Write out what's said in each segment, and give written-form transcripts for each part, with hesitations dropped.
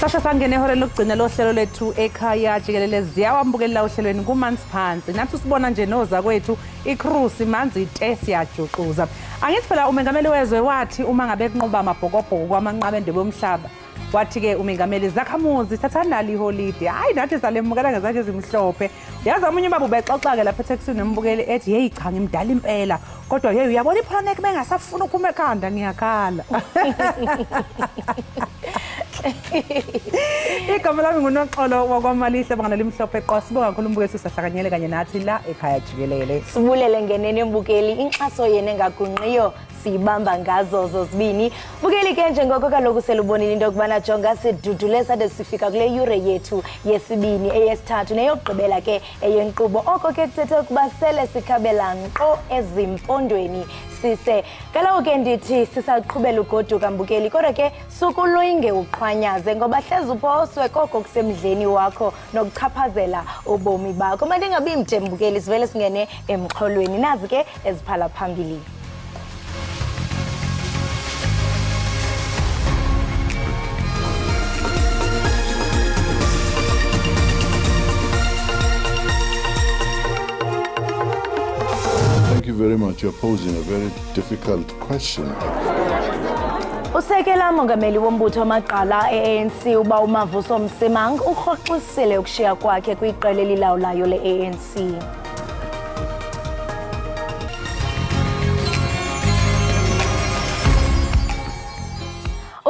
Sasha sangene ehora lokugcina lohlelo lethu Ekhaya Jikelele ziyawambukelela ohlelweni kumanzi phansi. Nathi sibona nje noza kwethu iCruise manzi ite siyajuquza. Angithi phela umengameli wezwe wathi uma ngabe kunqoba amabhokobhoko kwamanqabende bomhlaba. Wathi ke umengameli zakhamuzi thathandala iholide. Hayi nathi salemukela ngezakhe ezimhlophe. Yazi omunye ubaba ubexoxa ke lapha eTexini nembukeli ethi hey cha ngimdala impela. Kodwa hey uyabona iPronek bengasafuna ukuphuma ekhanda ngiyakhala. Igama lami nguNoxolo wakwamalihle bangana limhlophe qwa sibonga kakhulu umbukeli sisahlanganyele kanye nathi la ekhaya Jikelele. Sibulele ngenene umbukeli inxaso yene ngagunqiyo sibamba ngazo zozibini. Bukeli ke njengoko kaloku selubonile into kubana jonga sidudule sade sifika kule yure yethu yesibini eyesithathu neyogqibela ke eyenkqubo oko ke kuthethe ukuba sele sikhabela nkqo ezimpondweni sise kaloku ke ndithi sisaqhubela ugoduka mbukeli kodwa ke sukuluyinge uqhwanyaze ngoba hleze uphoswe koko kusemdleni wakho nokuchaphazela ubomi bakho manje ngabi mde mbukeli sivele singene emxholweni nazi ke eziphala phambili. Thank you very much. You're posing a very difficult question. Usekela mongameli wombutho wamaqala ANC uba uMavuso Msimang urhoxisile ukushiya kwakhe kwiqela elilawulayo le-ANC.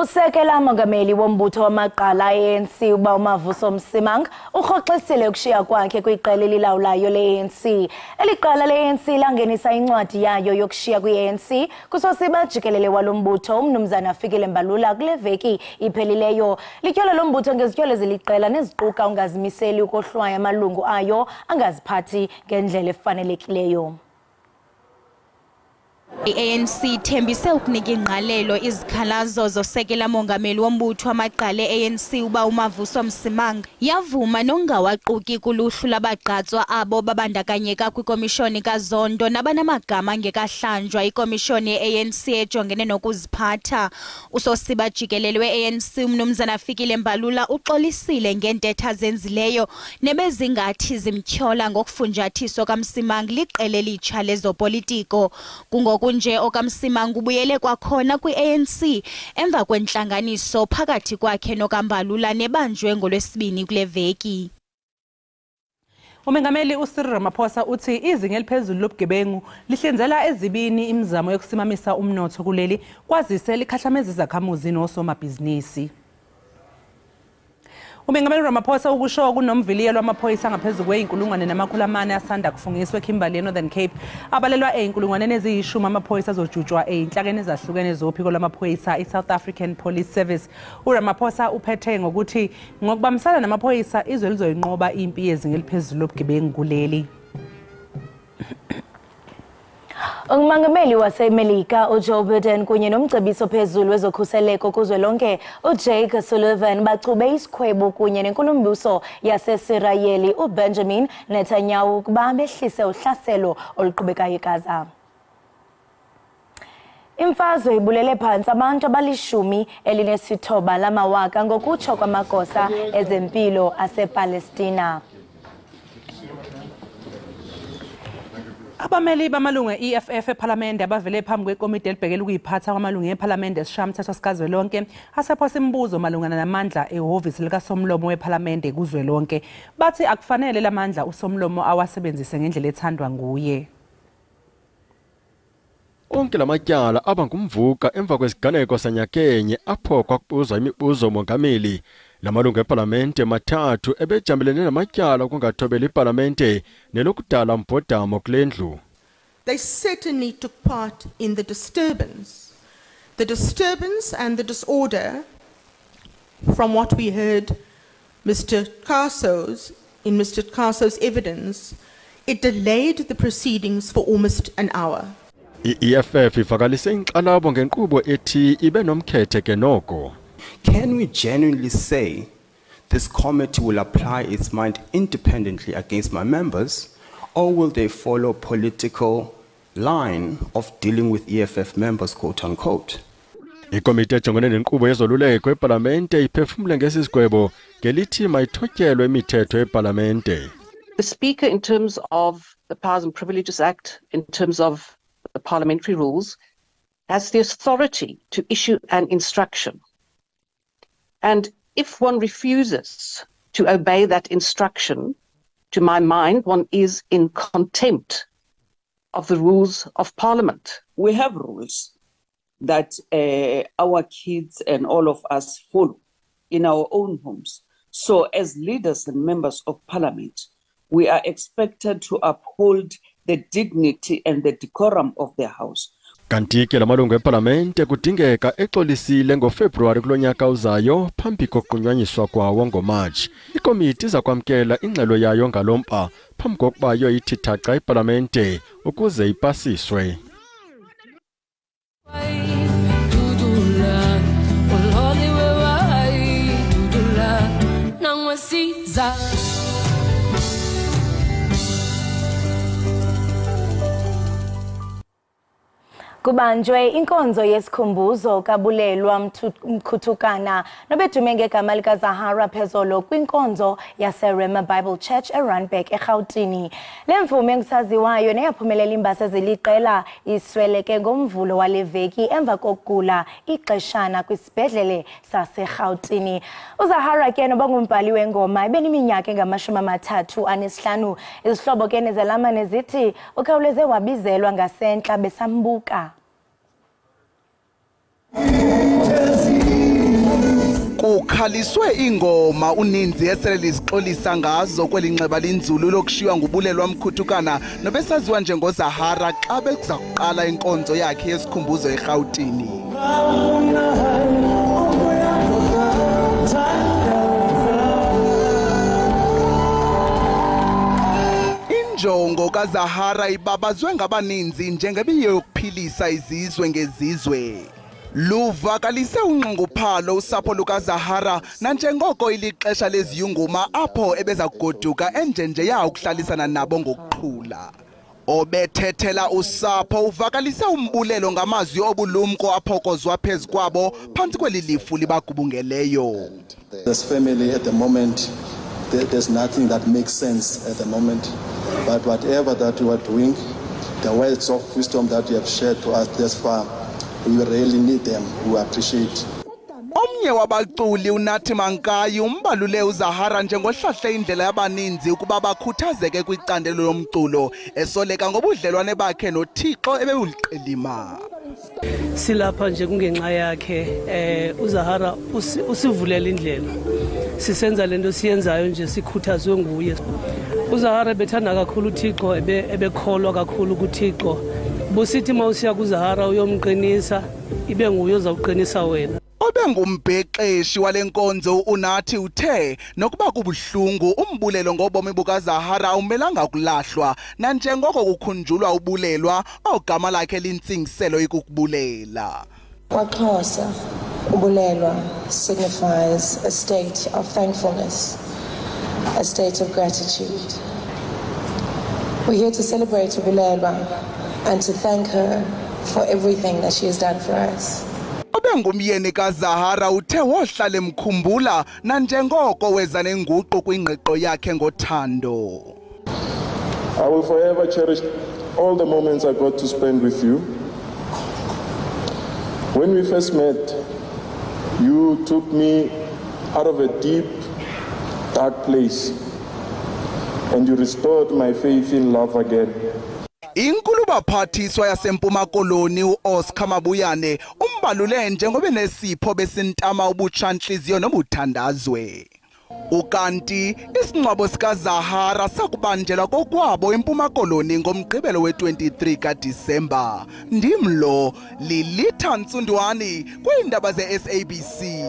Usekela mongameli wombutho wamaqala ANC uba uMavuso Msimang urhoxisile ukushiya kwakhe kwiqela elilawulayo le-ANC. Eliqala le-ANC langenisa incwadi yayo yokushiya kwi-ANC kusosiba Jikelele walombutho umnumzana Fikile Mbalula kule veki iphelileyo. Lityholo lombutho ngezityholo ziliqela neziquka ungazimiseli ukohlwaya amalungu ayo angaziphathi ngendlela efanelekileyo. I-ANC thembise ukunika ingqalelo izikhalazo zosekela mongameli wombutho wamaqala e-ANC uba uMavuso Msimang yavuma nongawaquki kuluhlu labagqatswa abo babandakanyeka kwikomishoni kaZondo nabanamagama angekahlanjwa ikomishoni ye-ANC ejongene nokuziphatha. Usosiba Jikelele we-ANC umnumzana Fikile Mbalula uxolisile ngentetha zenzileyo nebezingathi zimtyhola ngokufunjathiswa kaMsimang liqela elitsha lezopolitiko. Kunje okaMsimang ubuyele kwakhona kwi-ANC emva kwentlanganiso phakathi kwakhe nokaMbalula nebanjwe ngolwesibini kule veki. Umengameli uCyril Ramaphosa uthi izinga eliphezulu lobugebengu lihlinzela ezibini imizamo yokusimamisa umnotho kuleli kwazise likhahlameza izakhamuzi nosomabhizinisi. Umengameli Ramaphosa ukusho kunomviliyo lwamaphoyisa ngaphezulu kwe-1,400 asanda kufungiswa eKimberley Northern Cape abalelwa e-10,010 amaphoyisa azojutshwa einhlakeni ezahlukene zophiko lwamaphoyisa iSouth African Police Service. uRamaphosa uphethe ngokuthi ngokubambisana namaphoyisa izwe lizoyinqoba impi yezinga eliphezulu lobugebengu kuleli. Umongameli waseMelika uJoe Biden kunye nomcebisi ophezulu wezokhuseleko kuzwelonke uJake Sullivan bachube isikhwebu kunye nenkulumbuso yaseSirayeli uBenjamin Netanyahu ukuba behlise uhlaselo oluqhubekayo eGaza. Imfazwe ibulele phansi abantu abali-19 lamawaka ngokutsho kwamagosa ezempilo asePalestina. Abameli bamalungu e-EFF ePhalamende abavele phambi kwekomiti elibhekele ukuyiphatha kwamalungu ePhalamende esishayamathetho sikazwelonke asephosa imibuzo malungana namandla ehhovisi likasomlomo wePhalamende kuzwelonke. Bathi akufanele lamandla usomlomo awasebenzise ngendlela ethandwa nguye. Onke lamatyala abangumvuka emva kwesiganeko sanyakenye apho kwakubuzwa imibuzo mongameli. Lamalungu ePhalamende mathathu ebejamelene namatyala okungathobeli iPhalamende nelokudala mbhodamo kule ndlu. They certainly took part in the disturbance and the disorder. From what we heard in Mr. Caso's evidence, it delayed the proceedings for almost an hour. I-EFF ivakalise inkxalabo ngenkqubo ethi ibe nomkhethe ke noko. Can we genuinely say this committee will apply its mind independently against my members, or will they follow political line of dealing with EFF members, quote unquote? Ikomiti ejongene nenkqubo yezoluleko epalamente iphefumule ngesisigwebo ngelithi mayithotyelwe imithetho epalamente. The Speaker, in terms of the Powers and Privileges Act, in terms of the parliamentary rules, has the authority to issue an instruction. And if one refuses to obey that instruction, to my mind, one is in contempt of the rules of Parliament. We have rules that our kids and all of us follow in our own homes. So as leaders and members of Parliament, we are expected to uphold the dignity and the decorum of the House. Kanti ke lamalungu epalamente kudingeka exolisile ngoFebruwari kulonyaka uzayo phambi kokunyanyiswa kwawo ngoMarch. Ikomiti iza kwamkela ingxelo yayo ngalompa phambi kokuba ithi thaca ipalamente ukuze ipasiswe. Kubanjwe inkonzo yesikhumbuzo kabulelwa mkhuthukana nobedume ngegama likaZahara Phezolo kwinkonzo yaseRema Bible Church eRandburg eGauteng. Le mvume engusaziwayo neyaphumelela imbasa eziliqela isweleke ngomvulo wale veki emva kokugula ixeshana kwisibhedlele saseGauteng. uZahara ke noba ngumbhali wengoma ebeniminyaka engama-35 izihlobo ke nezalamane zithi ukhawuleze wabizelwa ngasentla besambuka. Kukhaliswe ingoma uninzi esele lizixolisa ngazo kwelinxeba linzulu lokushiywa ngubulelwa mkhuthukana nobesaziwa njengoZahara xa bekuza kuqala inkonzo yakhe yesikhumbuzo eGauteng. Injongo kaZahara ibabazwe ngabaninzi njengebiyokuphilisa izizwe ngezizwe. Luvakalise unxunguphalo usapho lukaZahara nanjengoko ilixesha leziyunguma apho ebeza kugoduka enjenje yakuhlalisana nabo ngokuqhula. Obethethela usapho uvakalise umbulelo ngamazwi obulumko aphokozwa phezu kwabo phantsi kweli lifu libagubungeleyo. This family at the moment, there's nothing that makes sense at the moment, but whatever that you are doing, the words of wisdom that you have shared to us thus far, we really need them. We appreciate. Omnye wabaculi uNathi Mankayi umbalule uZahara njengohlahle indlela yabaninzi ukuba bakhuthazeke kwicandelo lomculo esoleka ngobudlelwane bakhe noThixo ebewuliqilima. Silapha nje kungenxa yakhe uZahara usivulela indlela. Sisenza lento siyenzayo nje sikhuthazwe nguye. uZahara bethanda kakhulu uThixo ebekholwa kakhulu kuThixo. Busithi mawusiya kuZahara uyomqinisa ibe nguye ozawuqinisa wena. Obengumbhexeshi walenkonzo uNathi uthe nokuba kubuhlungu umbulelo ngobomi bukaZahara umelanga kulahlwa nanjengoko kukhunjulwa ubulelwa ogama lakhe lintsingiselo ikukubulela. KwaXhosa ubulelwa signifies a state of thankfulness, a state of gratitude. We're here to celebrate ubulelwa and to thank her for everything that she has done for us. Obengumyeni kaZahara uthe wohlala emkhumbula nanjengoko weza nenguqu kwingqiqo yakhe ngothando. I will forever cherish all the moments I got to spend with you. When we first met, you took me out of a deep, dark place, and you restored my faith in love again. Inkuluba phathiswa yaseMpuma Koloni uOscar Mabuyane umbalule njengoba nesipho besintama ubutshantliziyo nobuthandazwe. Ukanti isingcwabo sikaZahara sakubanjelwa kokwabo eMpuma Koloni ngomgqibelo we-23 kaDisemba. Ndimlo Lilitha Ntsundwani kwiindaba ze-SABC.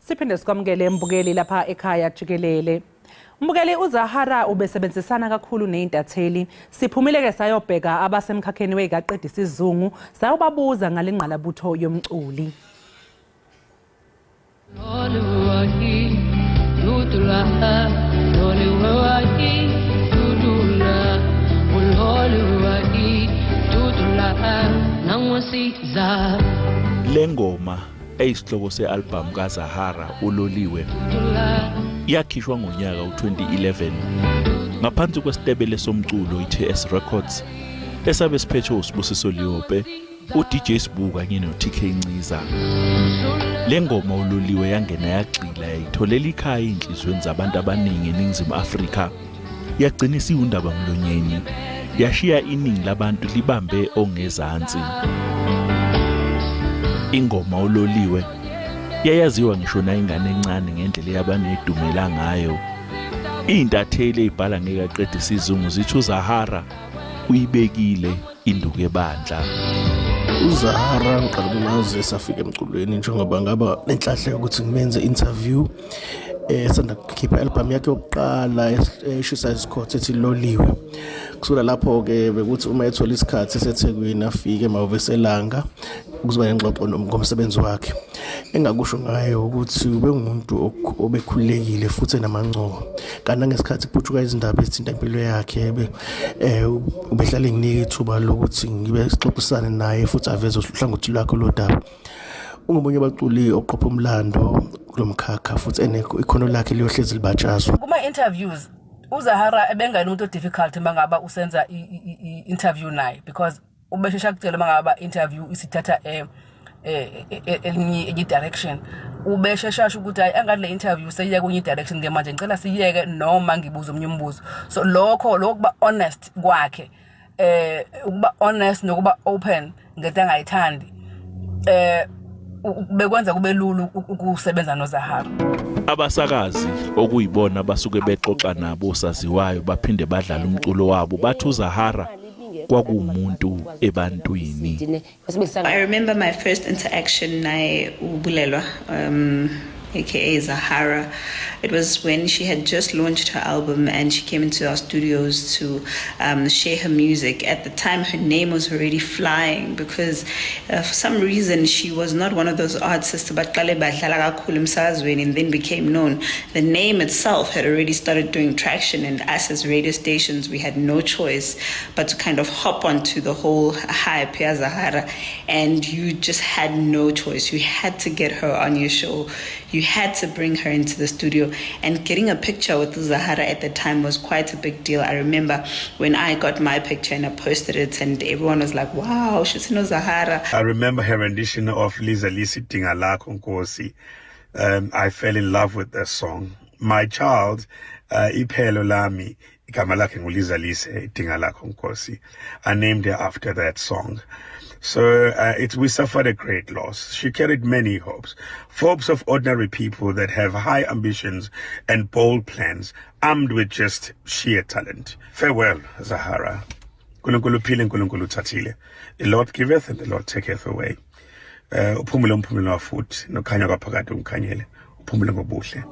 Siphinde sikwamukele mbukeli lapha ekhaya Jikelele. Mbukeli uZahara ubesebenzisana kakhulu nezintatheli. Siphumile ke sayobheka abasemkhakheni wegaqedisa isizungu sayobabuza ngalengqalabutho yomculi. Lengoma eyisihloko se-album kaZahara uloliwe yakhishwa ngonyaka u-2011 ngaphansi kwesitebele somculo i-TS Records esabe siphethe uSibusiso Liyope, uDJ Sbu kanye noTK Nciza. Lengoma uloliwe yangena yagxila yayitholela ikhaya inhlizweni zabantu abaningi eNingizimu Afrika, yagcina isiundaba mlonyeni, yashiya iningi labantu libambe ongezansi. Ingoma uloliwe yayaziwa ngisho nayingane encane ngendlela yabanedumela ngayo. Izintatheli ezibhala ngekaqedisa isizungu zithi uZahara uyibekile induku ebandla. uZahara ngiqala ukumazi safika emculweni njengoba ngaba nenhlahle ukuthi ngimenze interview esanda kukhipha album yakhe yokuqala eshisa isikhothi ethi Loliwe. Kusula lapho ke bekuthi uma ethola isikhathi eseThekwini afike emavuselanga ukuzoba nengxoxo ngomsebenzi wakhe. Engakusho ngayo ukuthi ube ngumuntu obekhulekile futhi enamancono. Kanti ngesikhathi kuphucuka izindaba ezithinta impilo yakhe ubehlala nginika ithuba lokuthi ngibe sixoxisane naye futhi aveze uhlangothi lwakhe lodaba. Ungomunye abaculi oqopha umlando kulomkhakha futhi ikhono lakhe liyohlezi libatshazwa. Kuma interviews uZahara ebengani umuntu difficult mangaba usenza interview naye because ubeshesha kutshela mangaba interview isithatha elinye direction. Ubeshesha ukuthi hayi angadle interview seyiyeke kunye direction ngemanje ngicela siyeke noma ngibuza omnye umbuzo. So lokho kuba honest kwakhe ukuba honest nokuba open ngento angayithandi bekwenza kube lulu ukusebenza noZahara. Abasakazi okuyibona basuke bexoxa nabo saziwayo baphinde badlala umculo wabo bathi uZahara kwakumuntu ebantwini. I remember my first interaction naye uBulelwa aka Zahara. It was when she had just launched her album and she came into our studios to share her music. At the time, her name was already flying because for some reason she was not one of those artists and then became known. The name itself had already started doing traction, and us as radio stations, we had no choice but to kind of hop onto the whole hype, Zahara, and you just had no choice. You had to get her on your show. You had to bring her into the studio, and getting a picture with Zahara at the time was quite a big deal. I remember when I got my picture and I posted it and everyone was like, wow, she's no Zahara. I remember her rendition of Liza Lisi Dingalakho Nkosi. I fell in love with that song. My child, Iphelo Lami, igama lakhe nguLiza Lisi Dingalakho Nkosi. I named her after that song. So we suffered a great loss. She carried many hopes of ordinary people that have high ambitions and bold plans, armed with just sheer talent. Farewell, Zahara. Nkulunkulu phile, Nkulunkulu thathile. The Lord giveth and the Lord taketh away. Uphumule umphumulo wafuthi, nokhanya kwaphakade umkhanyele. Uphumule ngobuhle.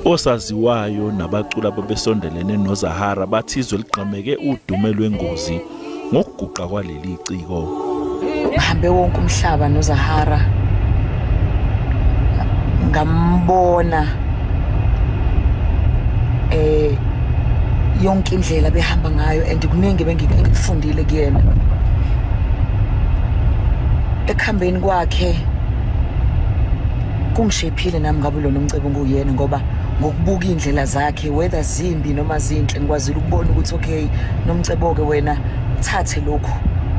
Osaziwayo nabaculi ababesondelene noZahara bathi izwe liqhameke udume lwengozi ngokuguqa kwaleli iciko. Uhambe wonke umhlaba noZahara ngambona yonke indlela behamba ngayo and kuningi bengikufundile kuyena ekhambeni kwakhe kungishephile nami ngabe lo nomcebo nguyena ngoba ngokubuka indlela zakhe whether zimbi noma zinhle ngikwazile ukubona ukuthi okay nomcebo ke wena thathe lokho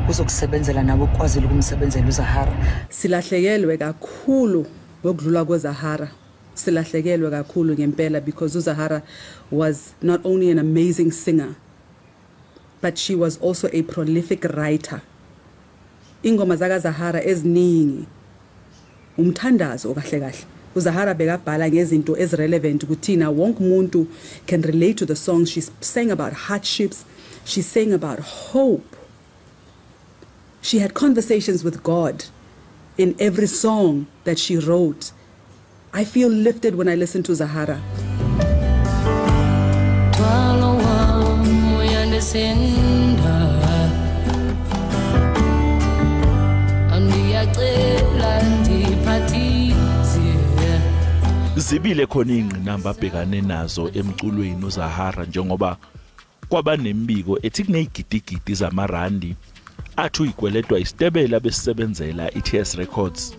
kuzokusebenzela nabo kwazile ukumsebenzela uZahara. Silahlekelwe kakhulu ngokudlula kweZahara. Silahlekelwe kakhulu ngempela because uZahara was not only an amazing singer but she was also a prolific writer. Ingoma zakaZahara eziningi umthandazo kahle kahle. uZahara bekabhala ngezinto ezirelevant kuthina wonke umuntu can relate to the songs. She sang about hardships, she sang about hope. She had conversations with God in every song that she wrote. I feel lifted when I listen to Zahara. Zibile khona ingqinamba abhekane nazo emculweni uZahara njengoba kwaba nembiko ethi kuneyigidigidi zamarandi athi uyigweledwa isitebela besebenzela iTS Records.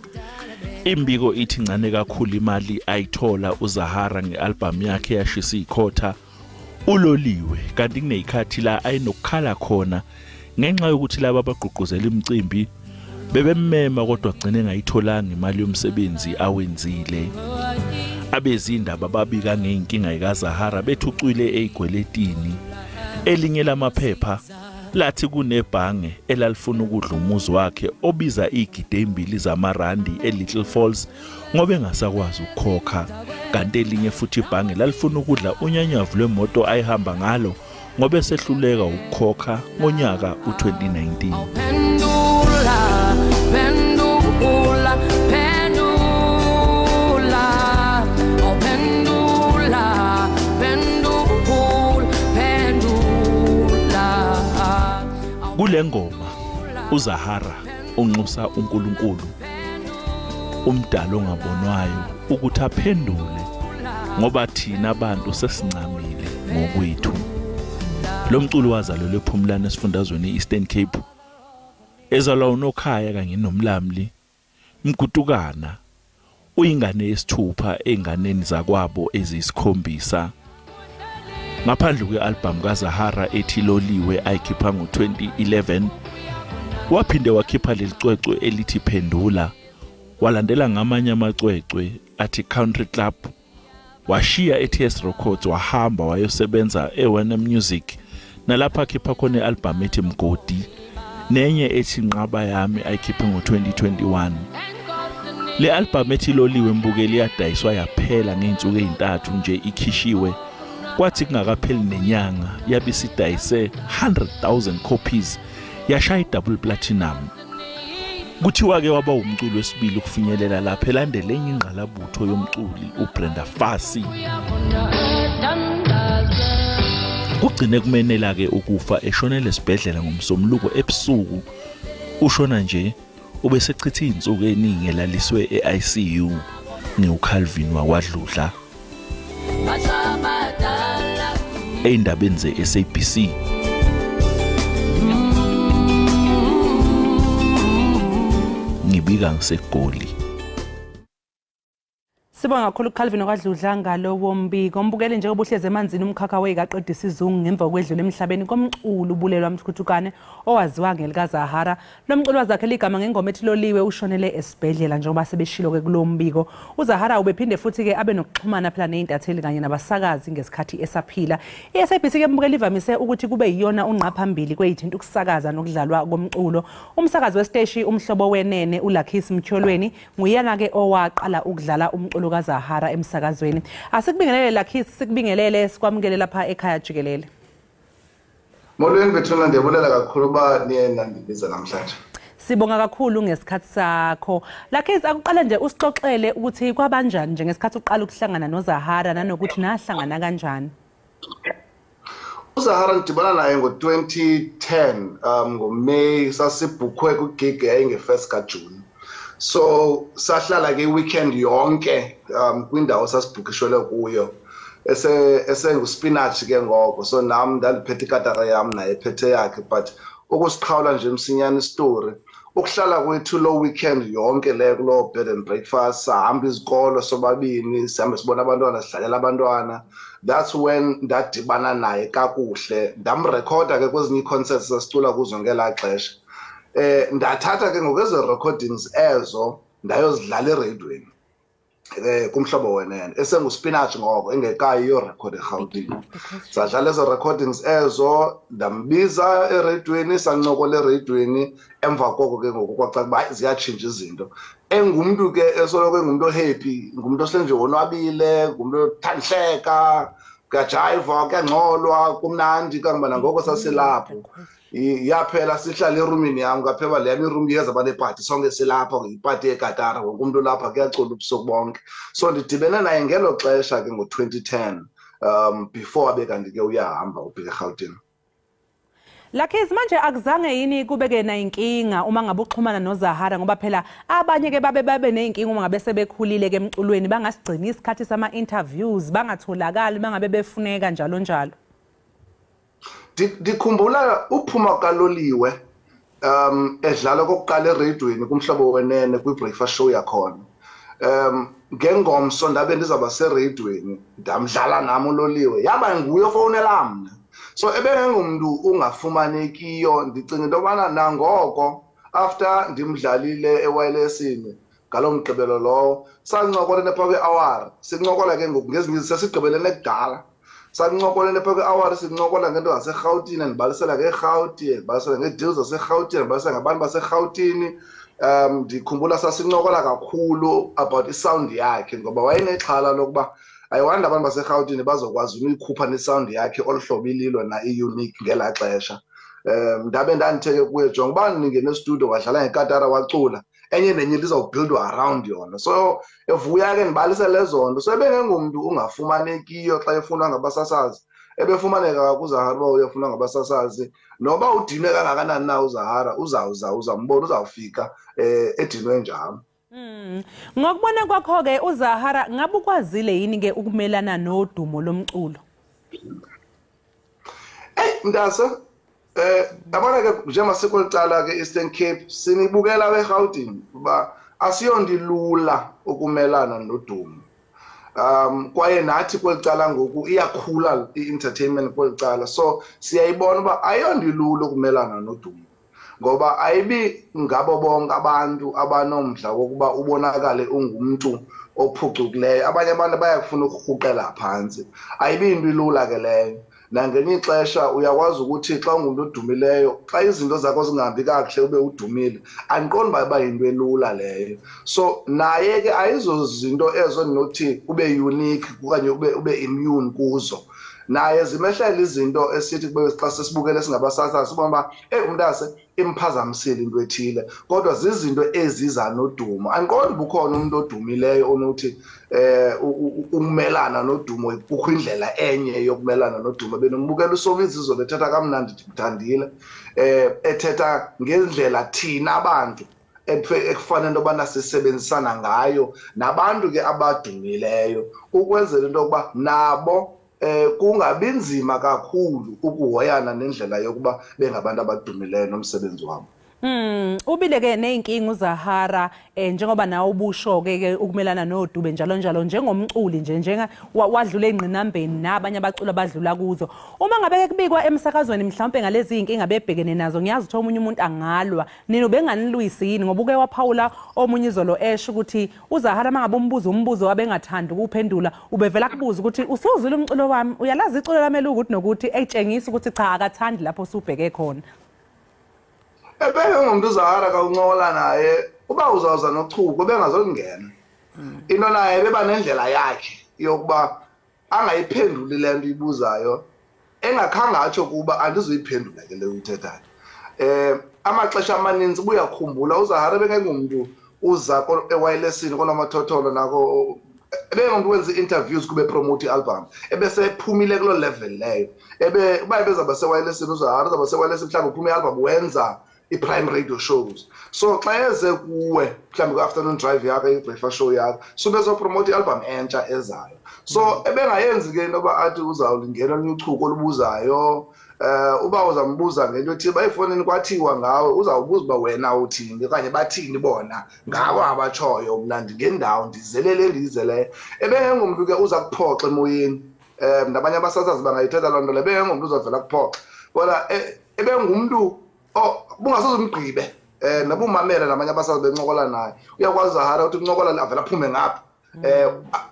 Imbiko ithi ncane kakhulu imali ayithola uZahara ngealbum yakhe yashisa ikhotha uloliwe kanti kuneyikhathi la ayinokukhala khona ngenxa yokuthi laba abagqugquzela imicimbi bebemmema kodwa gcine ngayitholanga imali yomsebenzi awenzile. Abezindaba babika ngeinkinga kaZahara bethucwile eyigweletini. Elinye lamaphepha lathi kunebhange elalifuna ukudla umuzi wakhe obiza igidi embili zamarandi eLittle Falls ngoba engasakwazi ukukhokha. Kanti elinye futhi ibhange lalifuna ukudla unyanyavu lwemoto ayihamba ngalo ngoba esehluleka ukukhokha ngonyaka u2019. Kule ngoma uZahara unxusa uNkulunkulu umdalo ongabonwayo ukuthi aphendule ngoba thina abantu sesincamile ngokwethu. Lo mculo wazalelwe ePhumlani esifundazweni eEastern Cape. Ezalwa uNokhaya kanye noMlamli Mgutukana uyingane yesithupha enganeni zakwabo ezisikhombisa. Ngaphandle kwealbum kaZahara ethi Loliwe ayikhipha ngo2011 waphinde wakhipha lelicwecwe elithi Phendula walandela ngamanye amacwecwe athi Country Club washiya eTS Records wahamba wayosebenza eWarner Music nalapha akhipha khona ialbum ethi Mgodi nenye ethi Nqaba Yami ayikhiphe ngo2021. Le album ethi Loliwe mbukeli yadayiswa yaphela ngeinsuku ezintathu nje ikhishiwe kwathi kungakapheli nenyanga yabisidayise 100,000 copies yashaya double platinum. Kuthiwa ke waba umculo wesibili ukufinyelela lapha elandele enye ingqalabutho yomculi uBrenda Fassie. Kugcine kumenela ke ukufa eshonele esibhedlela ngomsomluko ebusuku. Ushona nje ubesechitha izinsuku eziningi elaliswe eICU ngeUCalvin wakwaDludla. Eyindabeni ze-SABC. Ngibika ngiseGoli. Sibonga kakhulu uCalvin wakwaDludla ngalowo mbiko. Mbukele nje obuhleze emanzini umkhakha weyikaqedisa izungu ngemva kwedlula emhlabeni komculo ubulelwa Mthukuttukane owaziwa ngelikaZahara. Lo mculo wakhe ligama ngengoma ethi Loliwe ushonele esibhedlela njengoba sebeshilo ke kulo mbiko. uZahara ubephinde futhi ke abe nokuxhumana phela nezintatheli kanye nabasakazi ngesikhathi esaphila. iSABC ke mbukele ivamise ukuthi kube yiyona unqa phambili kweyithinta ukusakaza nokudlalwa komculo. Umsakazi westeshi umhlobo wenene uLakhisi Mtyholweni nguyena ke owaqala ukudlala umculo kaZahara emsakazweni. Asikubingelele Lakhisi, sikubingelele sikwamukele lapha ekhaya Jikelele. Molweni bethuna ndiyabulela kakhulu ba niye nandibiza namhlanje. Sibonga kakhulu ngesikhathi sakho. Lakhisi akuqala nje usixoxele ukuthi kwabanjani nje ngesikhathi uqala ukuhlangana noZahara nanokuthi nahlangana kanjani. uZahara ngidibana naye ngo2010 ngoMay sasibhukhwe ku gig yayinge1st kaJune. So sahlala ke weekend yonke kwindawo sasibhukishelwe kuyo esenguspinach ke ngoko. So nami ndaliphethe ikatara yami naye ephethe yakhe but ukusiqhawula nje msinyane story ukuhlala kwethu lo weekend yonke le kulo bed and breakfast sahamba izikolo sobabini sihambe sibona abantwana sidlalela abantwana. That's when ndadibana naye kakuhle ndamrecorda ke kwezinye concerts sasicula kuzo ngela xesha. Ndathatha ke ngokwezo recordings ezo ndayozidlala eradioweni kumhlobo wenene esenguspinach ngoko engekayi yo record eGauteng. Sadlala ezo recordings ezo ndambiza eradioweni sancokola eradioweni emva koko ke ngoku kwacaca ba ziyatshintsha izinto. Engumuntu ke esoloko engumuntu happy, ngumuntu osenje onwabile, ngumuntu othandleka kajayiva kangcolwa kumnandi kangibana ngoko sasilapho yaphela sihlala erumini yami ngaphela le room yeza banepati sonke silapha ipati eKatara wonke umuntu lapha kuyacula ubusuku bonke so ndidibene naye ngelo xesha ke ngo2010 before abe kanti ke uyahamba ubheka eGauteng. Lakhiz manje akuzange yini kubeke na inkinga uma ngabe uxhumana noZahara ngoba phela abanye ke babe nenkinga uma ngabe sebekhulile ke emculweni bangasigcina isikhathi sama interviews bangatholakali bangabe befuneka njalo njalo. Dikhumbula uphuma kaloliwe edlala kokuqala eradioini kumhlobo wenene kwi-breakfast show yakhona ngengomso ndabe ndizaba seradioini ndamdlala nami uloliwe yaba nguye ofonela mina so ebengumuntu ungafumanekiyo ndicinga into yobana nangoko after ndimdlalile ewayelesini ngalomgqibelo lowo sancokola nepha kwe-hour sincokola ke ngoku ngezinye sesigqibelene kudala sancokola nepha kwe-hour sincokola ngento zaseRhawutini ndibalisela ngeRhawutini ndibalisela ngedeals zaseRhawutini ndibalisela ngabantu baseRhawutini ndikhumbula sasincokola kakhulu about isound yakhe ngoba wayenexhala lokuba ayiwanda abantu baseRhawutini bazokwazi ukuyikhupha nesound yakhe oluhlobililo na iunique ngela xesha ndabe ndanditheke kuye jonga ubani ningene estudio wadlala ngeKatara wacula enye nenye lizawubuildwa around yona so evuya ke ndibalise lezondo so ebengengumuntu ungafumanekiyo xa efunwa ngabasasazi ebefumaneka kuZahara uba uyafuna ngabasasazi noba udinwe kangakanani na uZahara uzambona uzawufika edinwe njalo. Ngokubona kwakho ke uZahara ngabe ukwazile yini ke ukumelana nodumo lomculo? Mntase yabona ke njengoba sikulicala ke Eastern Cape sinibukela weGauteng ba asiyondilula ukumelana nodumo. Kwaye nathi kwelicala ngoku iyakhula i-entertainment kwelicala so siyayibona uba ayondilula ukumelana nodumo ngoba ayibi ngabo bonke abantu abanomdla wokuba ubonakale ungumuntu ophucukileyo abanye abantu bayakufuna ukuhuqela phansi ayibi into ilula ke leyo nangenye ixesha uyakwazi ukuthi xa ungumuntu odumileyo xa izinto zakho zingahambi kakuhle ube udumile andiqondi uba yinto elula leyo so naye ke ayizozinto ezo ndinothi ube unique okanye ube immune kuzo naye zimehlela izinto esithi kube xa sesibukele singabasasazi sibona uba umntase imphazamisile into ethile kodwa zizinto eziza nodumo andiqondi bukhona umuntu odumileyo onothi ukumelana nodumo kukho indlela enye yokumelana nodumo benombukela uSomizizo bethetha kamnandi ndimthandile ethetha ngendlela thina abantu ekufanele into yobana sisebenzisana ngayo nabantu ke abadumileyo ukwenzela into yokuba nabo kungabi nzima kakhulu ukuhoyana nendlela yokuba bengabantu abadumileyo nomsebenzi wabo. Ubile ke neinkinga uZahara njengoba nawe ubusho ke ukumelana noDube njalo njalo njengomculi njenga wadlula engqinambeni nabanye abaculi abadlula kuzo uma ngabe ke kubikwa emsakazweni mhlawumbe ngalezi inkinga bebhekene nazo ngiyazi ukuthi omunye umuntu angalwa nina ubenganilwisi yini ngoba uke waphawula omunye izolo esho ukuthi uZahara mangabe umbuzo wabengathanda ukuphendula ubevela kubuza ukuthi usuzula umculo wami uyalazi iculo lami ukuthi nokuthi etshengisa ukuthi cha akathandi lapho usubheke khona. Ngumuntu uZahara kawuncola naye uba uzawuza nochuku bengazongena into naye beba nendlela yakhe yokuba angayiphenduli le nto ibuzayo engakhange atsho kuba andizoyiphendula ke le uyithethayo amaxesha amaninzi buyakhumbula uZahara bengengumuntu uza ewayelesini konomathotholo nako ebengumuntu wenza interviews kube promote album ebese phumile kulo level leyo uba ebezaba sewayelesini uZahara uzaba sewayelesini mhlawumbe uphume album wenza i-prime radio shows so xa eze kuwe mhlawumbe ku-afternoon drive yakho i-breakfast show yakho so bezopromote i-album entsha ezayo so ebengayenzi ke into yoba athi uzawulingena uchuku olubuzayo uba uzambuza ngento ethi bayifonini kwathiwa ngawe uzawubuza uba wena uthini okanye bathini bona ngawo abatshoyo mna ndingendawo ndizelele ndiyizeleyo ebengengumuntu ke uza kuphoxa emoyeni nabanye abasasazi bangayithetha loo nto le ebengengumuntu uzavela kuphoxa kodwa ebengumuntu bungasoze umgqibe nabumamela namanye abasazi bencokola naye uyakwazi uZahara ukuthi uncokola avela aphume ngapha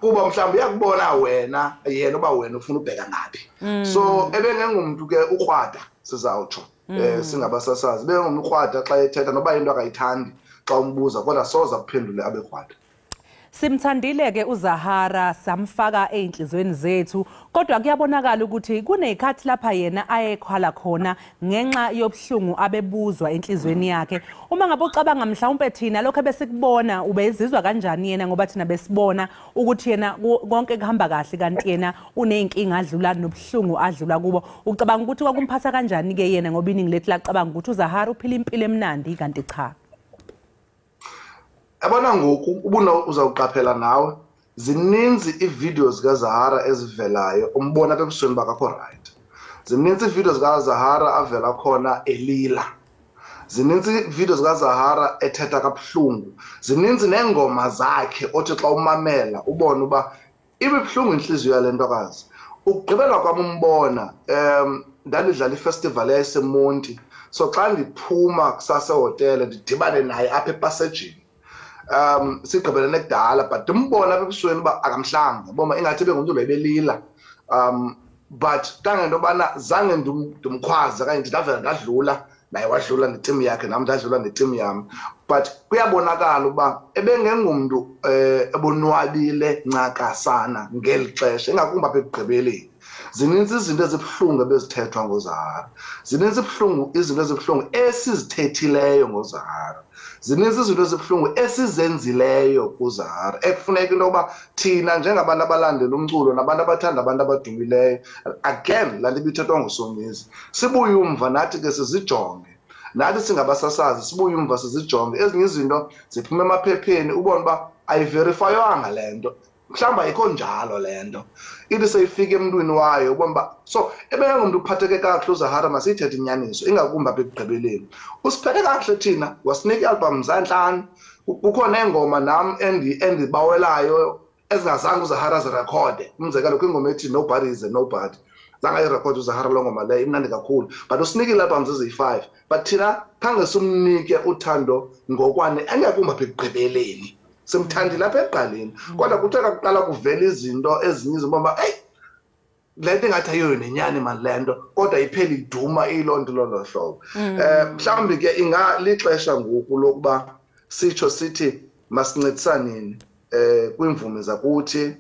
kuba mhlawumbe uyakubona wena yena uba wena ufuna ubheka ngaphi so ebengengumuntu ke ukrwada sizawutsho singabasasazi bengumuntu ukrwada xa ethetha noba into akayithandi xa umbuza kodwa soze akuphendule abekrwada. Simthandile ke uZahara samfaka einhlizweni zethu kodwa kuyabonakala ukuthi kunezikhathi lapha yena ayekhala khona ngenxa yobhlungu abebuzwa enhlizweni yakhe. Uma ngabe ucabanga mhlawumbe thina lokho besikubona ubezizwa kanjani yena ngoba thina besibona ukuthi yena konke kuhamba kahle kanti yena uneyinkinga adlula nobhlungu adlula kubo. Ucabanga ukuthi kwakumphatha kanjani ke yena ngoba iningi lethu laqabanga ukuthi uZahara uphila impilo emnandi kanti cha. Abona ngoku ubuna uzawuqaphela nawe zininzi ivideos kaZahara ezivelayo umbona ebusweni bakakho right. Zininzi ivideos kaZahara avela khona elila. Zininzi ivideos kaZahara ethetha kabuhlungu. Zininzi nengoma zakhe othi xa umamela ubona uba ibibhlungu inhliziyo yalentokazi. Ukugqibela kwami umbona ndalidlala ifestival yaseMonti. So xa ndiphuma kusase hotel ndidibane naye apha epassaging. Sigqibelene kudala but umbona ebusweni uba akamhlanga boma ingathi bengumuntu lebelila but kangento bana zange ndimkhwaza kanye ndavela ndadlula naye wadlula neteam yakhe nami ndadlula neteam yami but kuyabonakala uba ebengengumuntu ebonwabile ncakasana ngeli xesha engakumbi apha ekugqibeleni. Zininzi izinto ezibhlungu bezithethwa ngoZahara. Zininzi izinto ezibhlungu esizithethileyo ngoZahara. Zininzi izinto ezibhlungu esizenzileyo kuZahara ekufuneka into yoba thina njengabantu abalandela umculo nabantu abathanda abantu abadumileyo again laa nto ibithethwa nguSomizi sibuye umva nathi ke sizijonge nathi singabasasazi sibuye umva sizijonge ezinye izinto ziphuma emaphepheni ubone uba ayiverifayanga le nto mhlawumbi ayikho njalo le nto ithi seyifika emntwini wayo ubone uba so ebengengumntu uphatheke kakuhle uZahara masiyithethe inyaniso ingakumbi apha ekugqibeleni usiphethe kakuhle thina wasinika i-album zantlanu kukho neengoma nam endibawelayo ezingazange uZahara zirekhode umzekelo kwingoma ethi nobody is a nobody zange ayirekhode uZahara loo ngoma leyo imnandi kakhulu but usinikile i-albums eziyi-5 but thina khange simnike uthando ngokwane engakumbi apha ekugqibeleni simthandile apha ekuqaleni kodwa kuthe kakuqala kuvela izinto ezinye izinto hey le nto ingathi ayiyo nenyani mani le nto kodwa iphela iduma iyiloo nto lolo hlobo. Mhlawumbi ke ingalixesha ngoku lokuba sitsho sithi masincedisaneni kwiimvumi zakuthi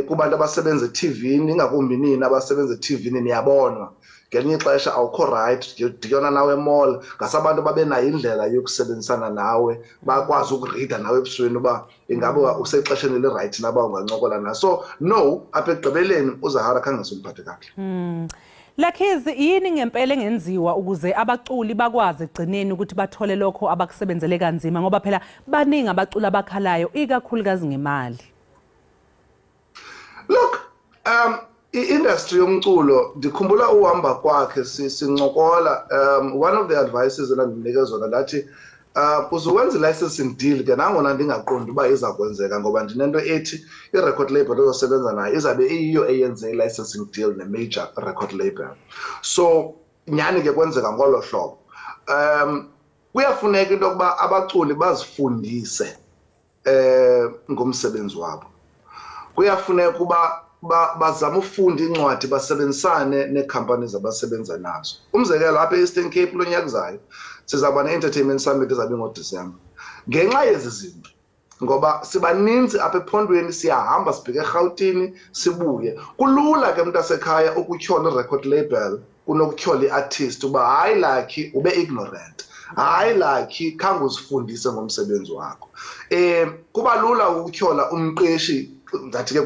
kubantu abasebenza eTV-ni ingakumbi nini abasebenza eTV-ni niyabonwa ngelinye ixesha awukho right ndiyona nawe emall ngasabantu babe nayo indlela yokusebenzisana nawe bakwazi ukurida nawe ebusweni uba ingabe usexesheni eli-right naba ungancokola naso so no apha ekugqibeleni uZahara khange simphathe kakuhle. Lakhizi yini ngempela engenziwa ukuze abaculi bakwazi egcineni ukuthi bathole lokho abakusebenzele kanzima ngoba phela baningi abaculi abakhalayo ikakhulukazi ngemali? Look i-industry yomculo ndikhumbula uhamba kwakhe sincokola one of the advices endandinika zona lathi uzuwenza i-licensing deal ke nangona ndingaqondi uba iza kwenzeka ngoba ndinento ethi i-record label ezosebenza nayo izabe iyiyo eyenze i-licensing deal ne-major record label so nyani ke kwenzeka ngolo hlobo kuyafuneka into yokuba abaculi bazifundise ngomsebenzi wabo kuyafuneka uba bazama ufunda incwadi basebenzisane neecompanies abasebenza nazo umzekelo apha e-Eastern Cape lo nyaka uzayo sizaba ne-entertainment summit ezabe ngoDisemba ngenxa yezi zinto ngoba sibaninzi apha ephondweni siyahamba sibheke eRhawutini sibuye kulula ke mntasekhaya ukutyhola i-record label kunokutyhola i-artist uba hayi lakhi ube ignorant hayi lakhi khange uzifundise ngomsebenzi wakho kuba lula ukutyhola umqeshi ngathi ke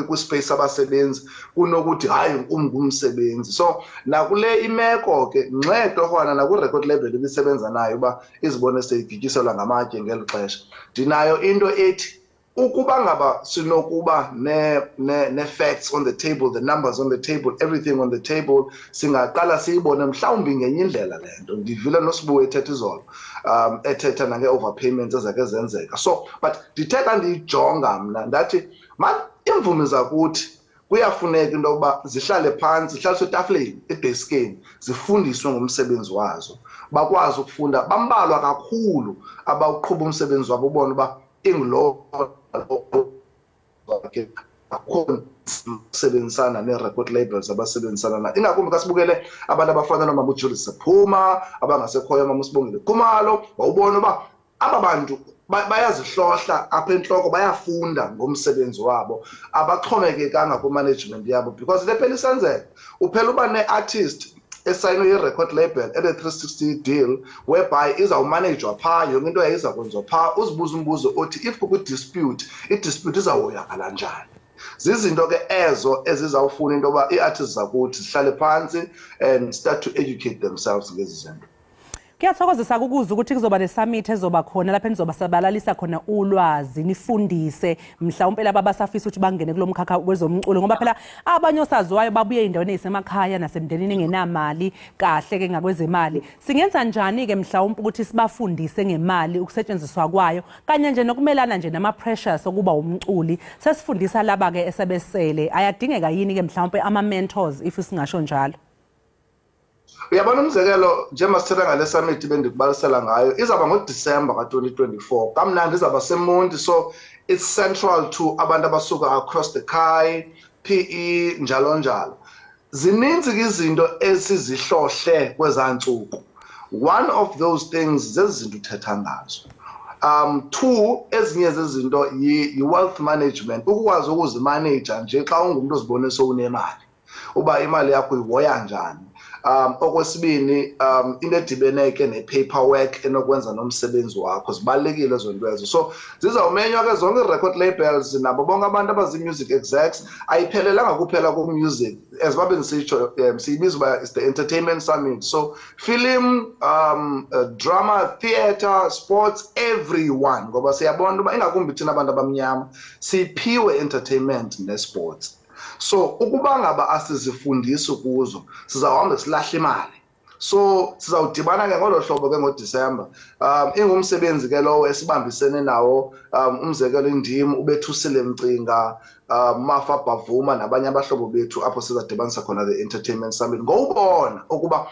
kwi-space abasebenzi kunokuthi hayi umsebenzi so nakule imeko ke nxedo khona nakwi-record label ebisebenza nayo uba izibone seyigityiselwa ngamatye ngeli xesha ndinayo into ethi ukuba ngaba sinokuba ne-facts on the table the numbers on the table everything on the table singaqala siyibone mhlawumbi ngenye indlela le nto ndivile noSibuwe ethetha izolo ethetha nange-overpayments ezake zenzeka so but ndithetha ndiyijonga mna ndathi man iimvumi zakuthi kuyafuneka into yokuba zihlale phantsi zihlaliswe etafuleni edeskeni zifundiswe ngomsebenzi wazo bakwazi ukufunda bambalwa kakhulu abawuqhuba umsebenzi wabo ubona uba ingilo akho sebenzisana ne-record labels abasebenzisana na ingakumbi kasibukele abantu abafana nomama uJulius Sephuma abangasekhoyo mama uSibongile Khumalo wawubona uba aba bantu bayazihlohla apha enhloko bayafunda ngomsebenzi wabo abaxhomekekanga ku-management yabo because le phela isenzeka uphela uba ne-artist esayinwe yi-record label ene-360 deal whereby izawumanejwa phaa yonke into yayiza kwenziwa phaa uzibuza umbuzo othi if kukho i-dispute izawuyakala njani zizinto ke ezo ezizawufuna into yoba ii-artists zakuthi zihlale phansi and start to educate themselves ngezi zinto. Kuyathokozisa ukuza ukuthi kuzoba nesummit ezoba khona lapha enizoba sabalalisa khona ulwazi nifundise mhlawumbe laba basafisa ukuthi bangene kulomkhakha wezomculo ngoba phela abanye osaziwayo babuye endaweni ezisemakhaya nasemndenini engenamali kahle ke ngakwezemali singenza njani ke mhlawumbe ukuthi sibafundise ngemali ukusetshenziswa kwayo kanye nje nokumelana nje nama pressures okuba umculi sesifundisa laba ke esebesele ayadingeka yini ke mhlawumbe ama mentors if singasho njalo. Uyabona umzekelo njengoba sithetha ngale summit bendikubalisela ngayo izaba ngoDisemba ka-2024 kamnandi izaba seMonti so it's central to abantu abasuka across the Khai PE njalo njalo zininzi izinto esizihlohle kwezantsuku one of those things zezinto uthetha ngazo two ezinye zezinto yi-wealth management ukwazi ukuzimanage nje xa ungumuntu ozibone sowunemali uba imali yakho ihoya njani okwesibini into edibeneke ne-paperwork enokwenza nomsebenzi wakho zibalulekile ezo nto ezo so zizawumenywa ke zonke i-record labels nabo bonke abantu abazi-music execs ayiphelelanga kuphela ku-music as babe ndisitsho siyibiza uba is the entertainment summit so film drama theatre sports everyone ngoba siyabona uba ingakumbi thina abantu abamnyama siphiwe entertainment nesports. So ukuba ngaba asizifundisi kuzo sizawuhamba silahle imali so sizawudibana ke ngolo hlobo ke ngoDisemba ingumsebenzi ke lowo esibambisene nawo umzekelo indimi ubethusile Mcinga Mafa Bavuma nabanye abahlobo bethu apho sizadibanisa khona the entertainment summit ngowubona ukuba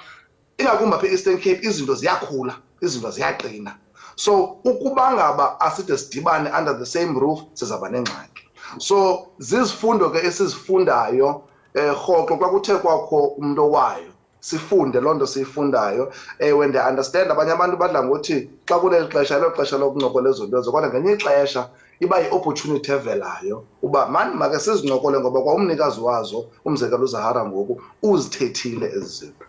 ingakumbi apha eEastern Cape izinto ziyakhula izinto ziyaqina so ukuba ngaba aside sidibane under the same roof sizaba nengxaki. So zizifundo ke esizifundayo rhoqo xa kuthe kwakho umuntu wayo sifunde lonto siyifundayo when they understand abanye abantu badla ngothi xa kuleli xesha lo xesha lokuncokola ezo nto kodwa ngenye ixesha iba yi-opportunity evelayo uba mani make sizincokole ngoba kwa umnikazi wazo umzekelo uZahara ngoku uzithethile ezi zinto.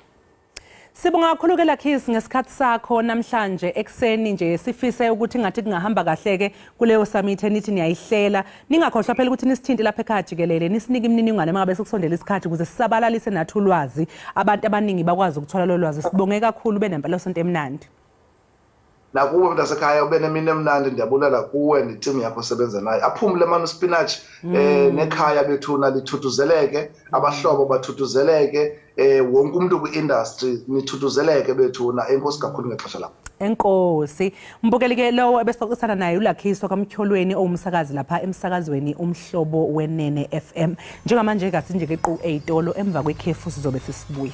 Sibonga kakhulu ke Lakhisi ngesikhathi sakho namhlanje ekseni nje sifise ukuthi ngathi kungahamba kahle ke kuleyo summit enithi niyayihlela ningakhohlwa phela ukuthi nisithinte lapha ekhaya Jikelele nisinike imininingwane mangabe sekusondela isikhathi ukuze sisabalalise nathi ulwazi abantu abaningi bakwazi ukuthola lo lwazi sibonge kakhulu benempela sonto emnandi. Nakuwe mntasekhaya ube nemini emnandi ndiyabulela kuwe neteam yakho osebenza nayo aphumule mama spinach nekhaya bethuna lithuthuzeleke abahlobo bathuthuzeleke wonke umuntu ku-industry nithuthuzeleke bethuna enkosi kakhulu ngexesha lakho. Enkosi mbukeli ke lowo ebesixoxisana naye uLakhiso kaMtyholweni owumsakazi lapha emsakazweni umhlobo wenene FM njengamanje ke sinje ke qu eyitolo emva kwekhefu sizobe sisibuya.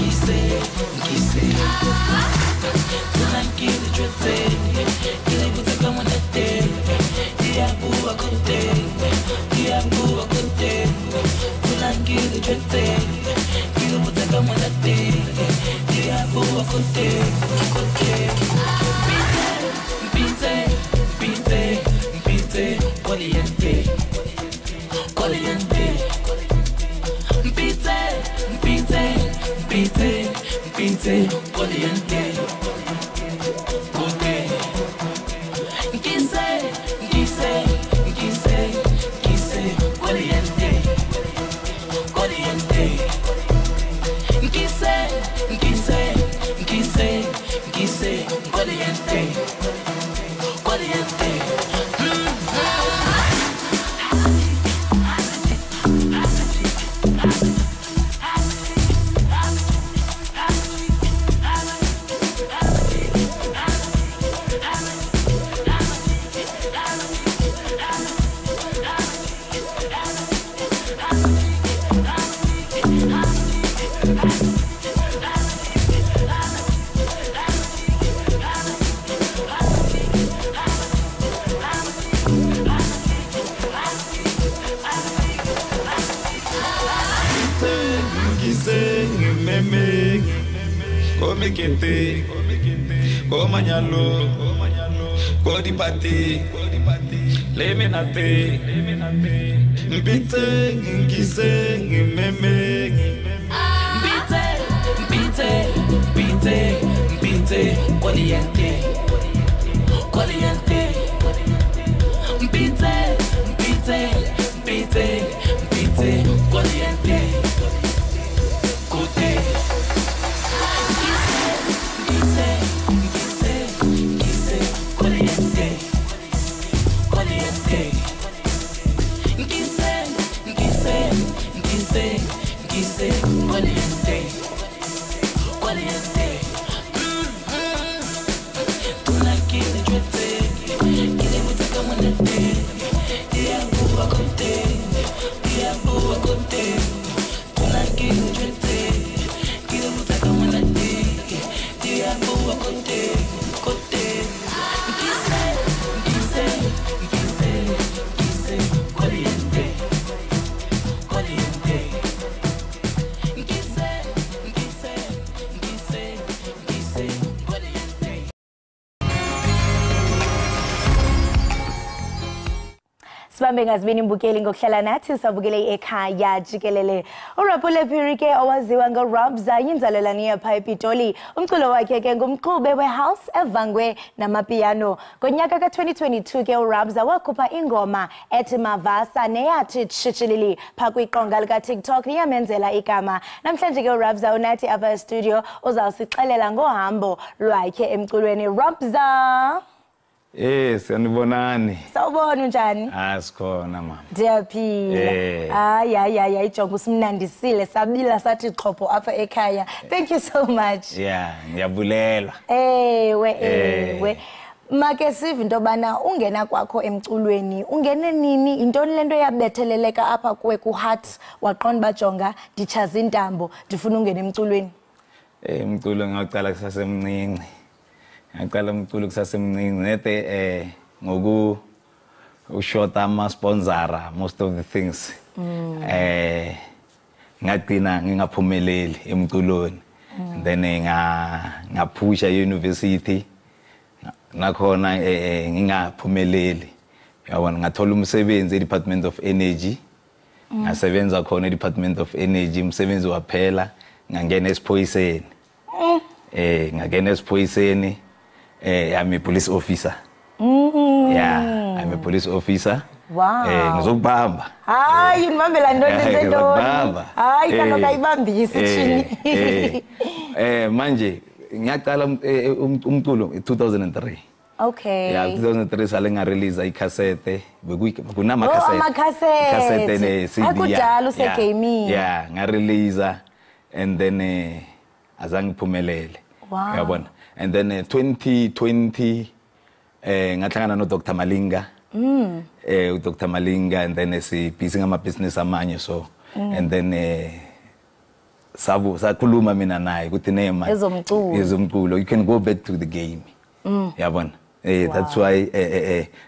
Ngise Sibambe ngazibini imbukeli ngokuhlala nathi sabukele ekhaya jikelele. Urapule Pirike owaziwa ngoRabza yinzalelani yapha ePitoli. Umculo wakhe ke ngumqhube wehouse evangwe namapiano. Ngonyaka ka2022 ke uRabza wakhupha ingoma ethi Mavasa neyathi Chichilili phakwiqonga lika TikTok liyamenzela igama. Namhlanje ke uRabza unathi apha studio uzawusixelela ngohambo lwakhe emculweni. Rabza, sanibonani. Sawubona unjani? Sikhona mama. Ndiyaphila. Hayi ijonga usimnandisile sabila sathi xhopho apha ekhaya. Thank you so much. Yeah, ngiyabulelwa. Ewe. Make sive into bana ungena kwakho emculweni. Ungene nini? Intoni lento yabetheleleka apha kuwe ku heart waqonda bajonga ndichaza intambo ndifuna ungena emculweni? Umculo ngaqala kusasemncinci. Ngaqala umculo kusasemncinci nete ngoku ushota ama sponsora most of the things. Ngagcina ngingaphumeleli emculweni. Then ngaphusha university. Nakhona ngingaphumeleli. Yabona ngathola umsebenzi eDepartment of Energy. Ngasebenza khona eDepartment of Energy umsebenzi waphela ngangena esiphoyiseni. Ngangena esiphoyiseni. I'm a police officer. Yeah, I'm a police officer. Wow. Ngizokubamba. Hayi ngibambela ntoni sentoni. Hayi kaloku ibambise chini. Manje ngiyaqala umculo 2003. Okay. Yeah, 2003 sale nga release icassette. Kunama cassette. Amacassette. Cassette ne CD. Akudala usegaming. Yeah, nga release and then azange phumelele. Wow. Yabona. And then 2020 ngahlangana no Dr. Malinga. Dr. Malinga and then busy ngama business amanye so and then sakhuluma mina naye ukuthi nema ezomculo you can go back to the game. Yabona. That's why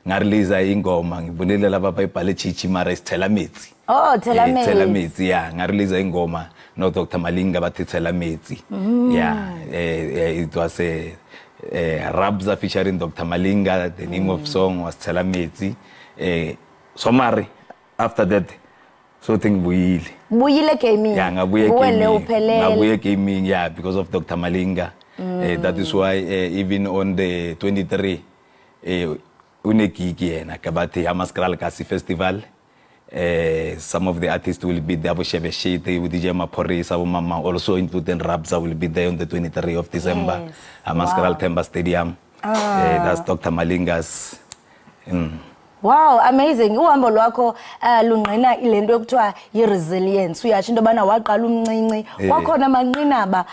ngarelease ingoma ngibonile laba bayibhale chichi mara isithela metsi. Oh, thela metsi. Thela metsi, yeah, ngarelease ingoma no Dr. Malinga bathi thela metsi. Yeah, it was a Rabza featuring Dr. Malinga. The name of song was thela metsi. Somari after that so thing buyile gaming. Yeah, ngabuye gaming, yeah, because of Dr. Malinga. That is why even on the 23 unegigi yena kabati Amaskral Kasi Festival, some of the artists will be there. Shebe Shete with DJ Maporisa, Mama also including Rabza will be there on the 23 of December. Yes. Amaskral Temba Stadium. That's Dr. Malinga's. Wow, amazing. Uhambo lwakho lungqina ilento yokuthiwa yi-resilience. Uyasho into yobana waqala umncinci. Kwakhona amanqinaba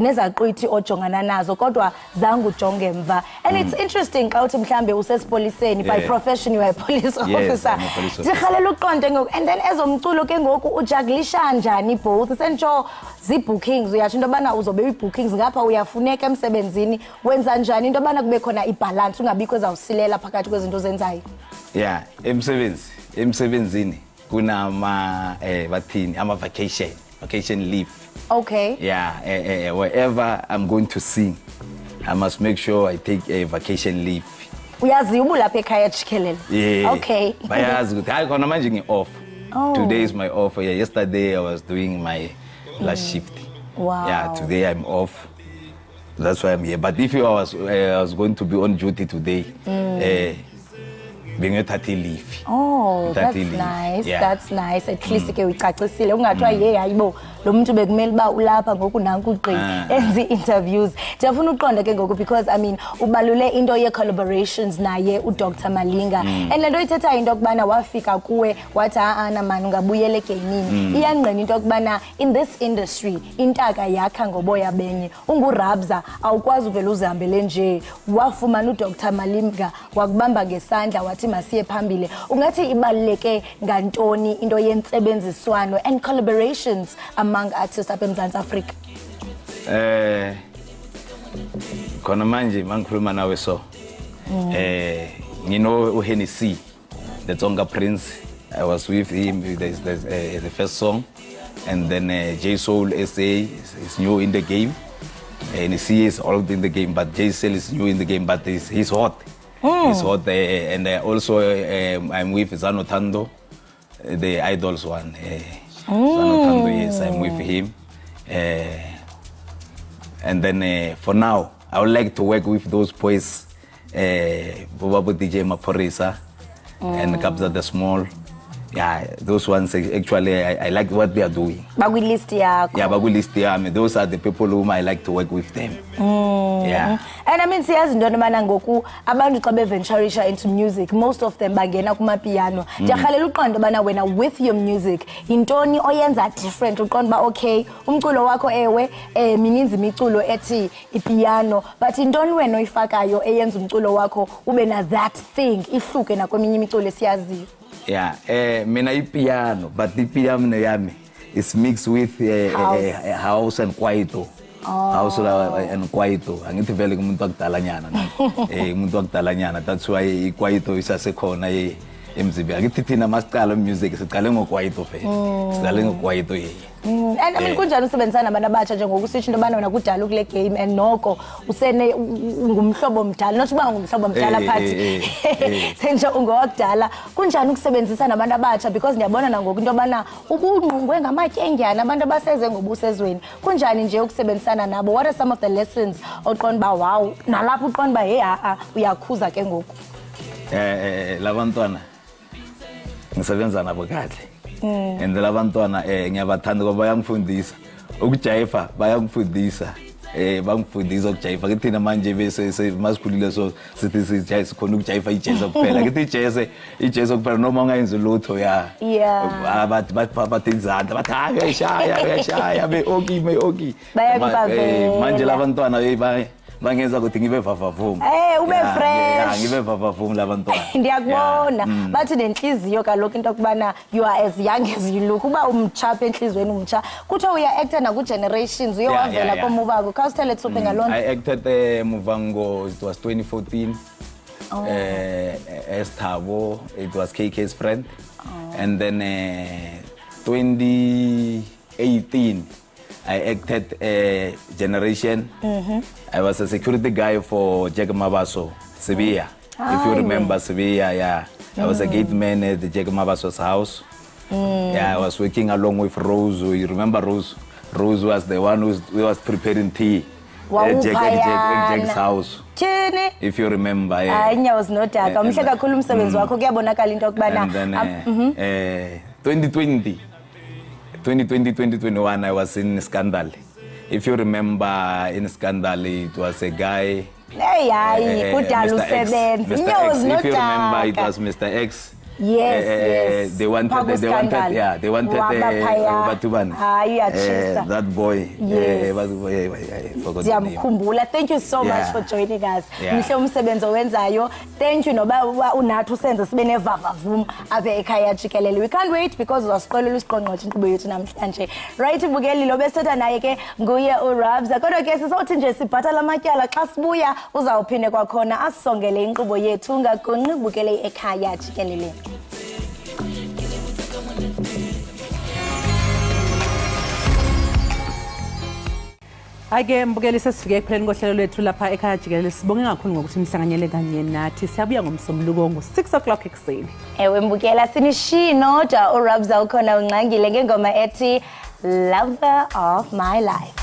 nezaqwithi ojongana nazo kodwa zange ujonge emva. And it's interesting xa uthi mhlambe usesipoliseni by profession you are a police officer. Ndikhalela uqonde ngoku and then ezomculo ke ngoku ujugglisha njani both. Sentsho zi-bookings. Uyasho into yobana uzobe ii-bookings ngapha uyafuneka emsebenzini. Wenza njani into yobana kube khona ibalance ungabikho ezawusilela phakathi kwezinto ozenzayo? Yeah, emsebenzini kuna bathini ama vacation leave. Okay. Yeah, wherever I'm going to sing, I must make sure I take a vacation leave. Uyazi ubulapha ekhaya Jikelele. Yeah. Okay. Bayazi ukuthi hayi khona manje ngi-off. Today is my off. Yeah, yesterday I was doing my last shift. Wow. Yeah, today I'm off. That's why I'm here. But if I was going to be on duty today, being a 30 leave. Oh, that's nice. Yeah. That's nice. At least ke uyicacisile ungathiwa hayibo lo muntu bekumele ba ulapha ngoku nanku ugqi enzi interviews. Ndiyafuna uqonda ke ngoku because I mean ubalule into ye collaborations naye uDr Malinga. And lento ithetha into okubana wafika kuwe wathi ana man ungabuyele gaming. Iyangqina into okubana in this industry intaka yakha ngoboya benye. UnguRabza awukwazi uvela uzihambele nje. Wafumana uDr Malinga wakubamba ngesandla wathi masiye phambili. Ungathi ibaluleke ngantoni into yentsebenziswano and collaborations among artists up in South Africa? Khona manje mangikhuluma nawe so ngino uHennessy the Tsonga Prince. I was with him. There's the first song, and then J Soul SA is new in the game. Hennessy is old in the game, but J Soul is new in the game, but he's hot. He's hot, and also I'm with Zanotando, the Idols one. Zanotando, yes, I'm with him. And then for now, I would like to work with those boys, Bobabu DJ Maporisa and Kabza the Small. Yeah, those ones actually I like what they are doing. Bagulist yakho. Yeah, bagulist yami. Those are the people whom I like to work with them. Yeah. And I mean siyazi into noma ngoku abantu xa beventurisha into music, most of them bangena kuma piano. Ndiyakhalela uqonda bana wena with your music intoni oyenza different uqonda ba okay umculo wakho ewe mininzi imiculo ethi ipiano but intoni wena oyifakayo eyenza umculo wakho ube na that thing ihluke na kweminye imiculo esiyaziyo. Yeah, mina ipiano, but the piano yami is mixed with house and kwaito. House and kwaito. Angithi vele kumuntu akudala nyana. Umuntu akudala nyana. That's why ikwaito isasekhona emzimbeni. Angithi thina masiqala music siqale ngokwaito phela. Siqale ngokwaito And I mean kunjani usebenzisana nabantu abatsha njengokusisho into bana wena kudala kule game and noko usene ngumhlobo omdala not uba ngumhlobo omdala phathi senje ungowakudala kunjani ukusebenzisana nabantu abatsha because ndiyabona nangoku into bana ubungqungwe ngamatyengyana abantu abaseze ngobusezweni kunjani nje ukusebenzisana nabo what are some of the lessons oqonda ba wow nalapho uqonda ba hey uyakhuza ke ngoku labantwana ngisebenza nabo kahle. And labantwana ngiyabathanda ngoba bayangifundisa ukujayiva bayangifundisa bangifundisa ukujayiva kithina manje bese masikhulile so sithi sijayiva khona ukujayiva ijazz kuphela kithi ijazz kuphela noma ungayenzi lutho ya bathi izandla bathi uyashaya be oki manje labantwana bangenza ukuthi ngibe vavavuma ube fresh ngibe vavavuma labantwana ndiyakubona bathi nenhliziyo kaloku into kubana you are as young as you look uba umtsha enhlizweni umtsha kuthiwa uya actor na ku generations uyowavela komuva akho khawusithele thuphe ngalona I acted Muvango it was 2014 Estabo, it was KK's friend. And then 2018, I acted Generation. I was a security guy for Jack Mabaso, Sevilla. If you remember Sevilla, yeah. I was a gate man at the Jack Mabaso's house. Yeah, I was working along with Rose. You remember Rose? Rose was the one who was preparing tea at Jack's house. If you remember, yeah. And then 2020, 2021, I was in Scandal. If you remember, in Scandal, it was a guy. Mr. X. If you remember, it was Mr. X. Yes. They wanted that boy. Yes. Thank you so much for joining us. Thank you Ekhaya Jikelele. We can't wait because we are scrolling right Bukeli lobeseta naye ke nguye uRabs. Kodwa ke sizothi nje sibhatala amatyala xa sibuya uzawuphinde kwakhona asongele inkqubo yethu ngagonqi Bukele Ekhaya Jikelele. Ake mbukeli sesifike ekupheleni kohlelo lwethu lapha ekhaya Jikelele. Sibonge kakhulu ngokuthi nihlanganyele kanye nathi. Siyabuya ngomsombuluko ngo-6 o'clock ekuseni. Ewe mbukela sinishino ja uRabs ukhona ungxangile ngengoma ethi Lover of My Life.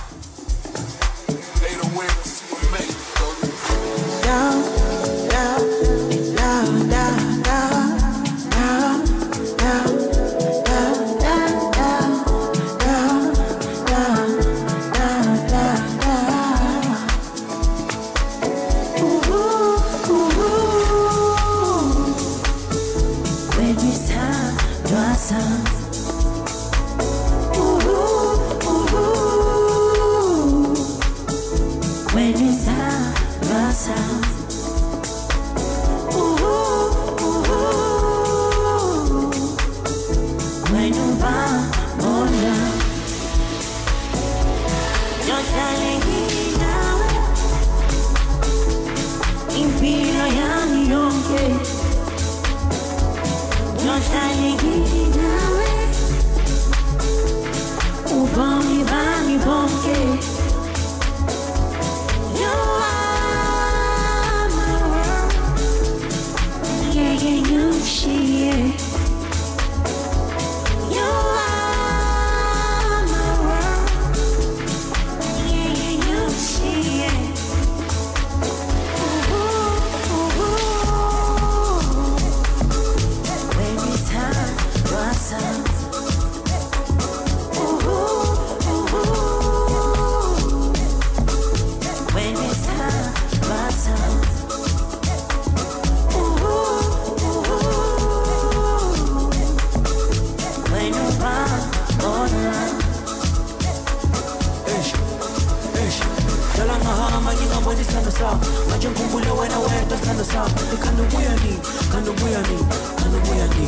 Kanu buyani,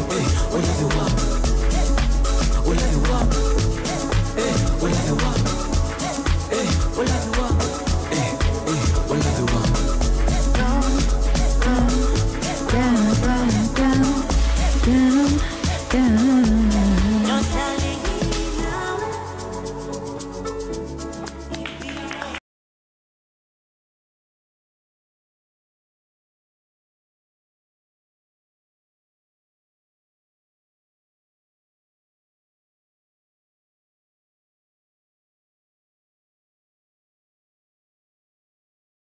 hey, what do you want?